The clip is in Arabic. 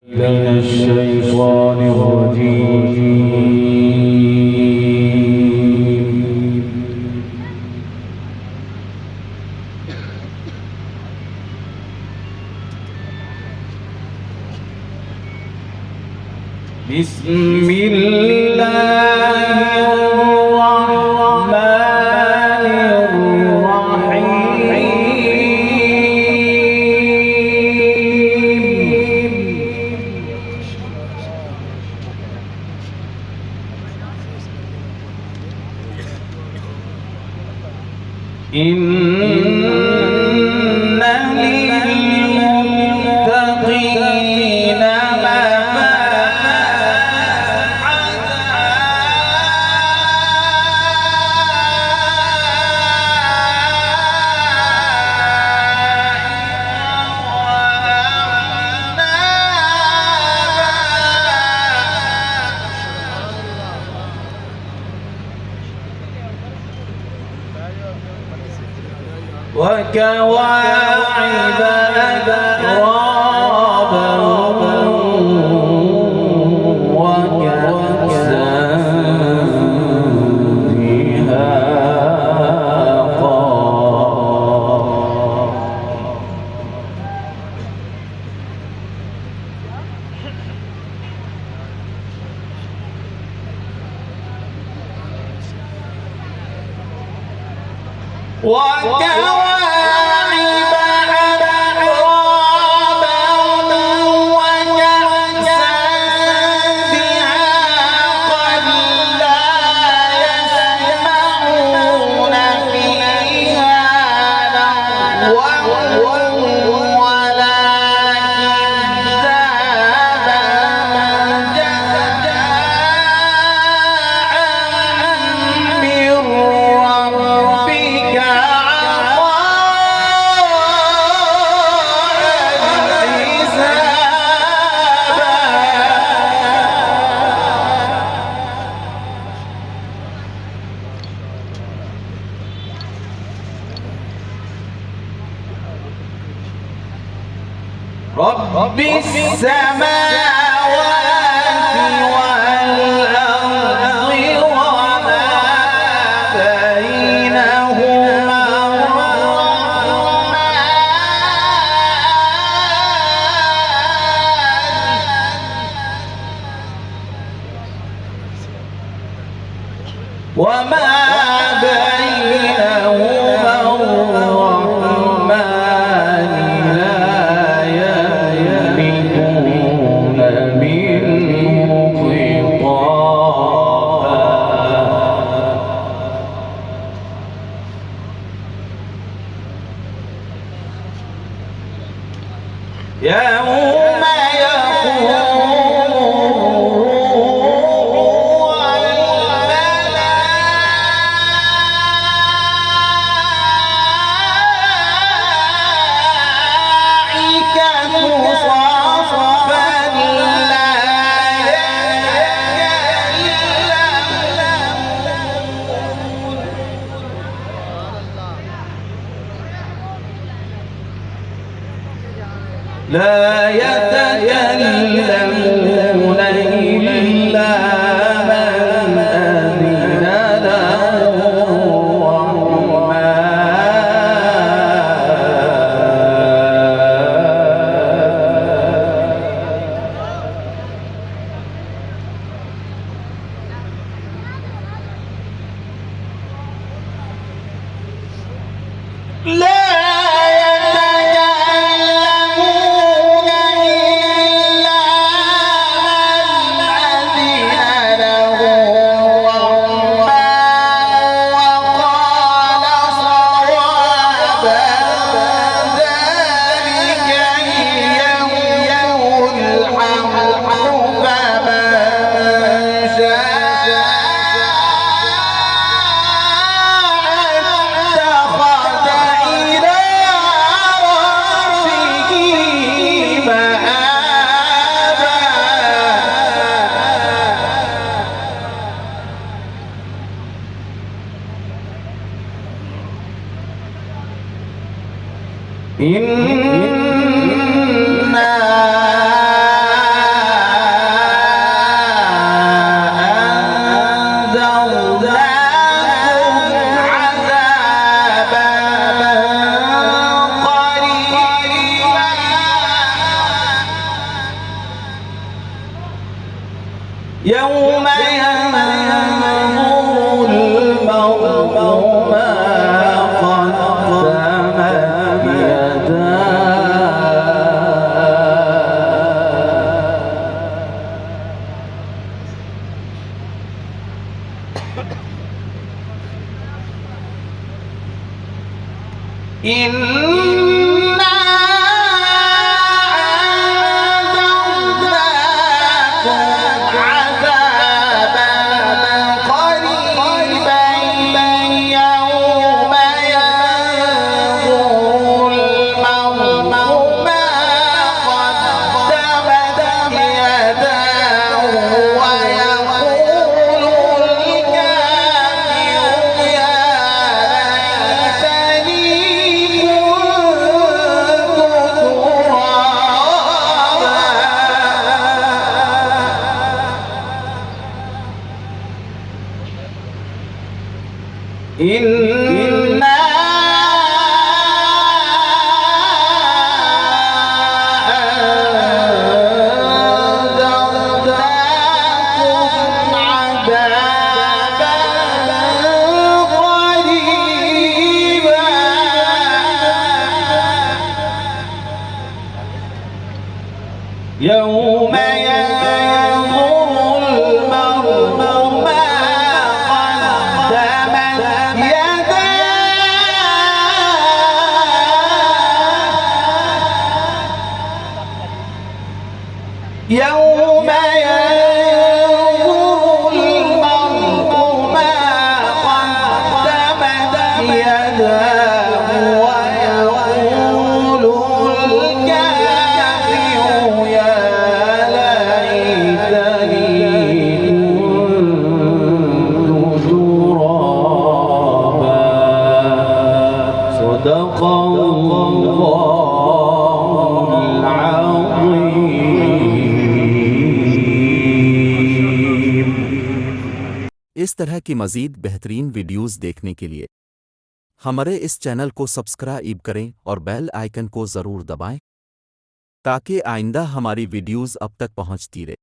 من الشيطان الرجيم. بسم الله الرحمن الرحيم. إن للمتقين وكواعب أترابا وكأسا دهاقا. رب السماوات والأرض وما بينهما الرحمن لا يملكون منه خطابا. يوم لا يتكلمون إلا من أذن له الرحمن. إنا يوم ينظر المرء ما قدمت يداه. إنا أنذرناكم عذابا قريبا يوم ينظر المرء ما قدمت يداه ويقول الكافر يا ليتني إنا أنذرناكم عذابا قريبا يوم ينظر المرء ما قدمت يوم ينظر المرء ما قدمت يداه ويقول الكافر يا ليتني كنت ترابا. صدق الله العظيم. इस तरह की मज़ीद बेहतरीन वीडियोज़ देखने के लिए हमारे इस चैनल को सब्सक्राइब करें और बेल आइकन को ज़रूर दबाएं ताकि आइंदा हमारी वीडियोज़ अब तक पहुंचती रहे।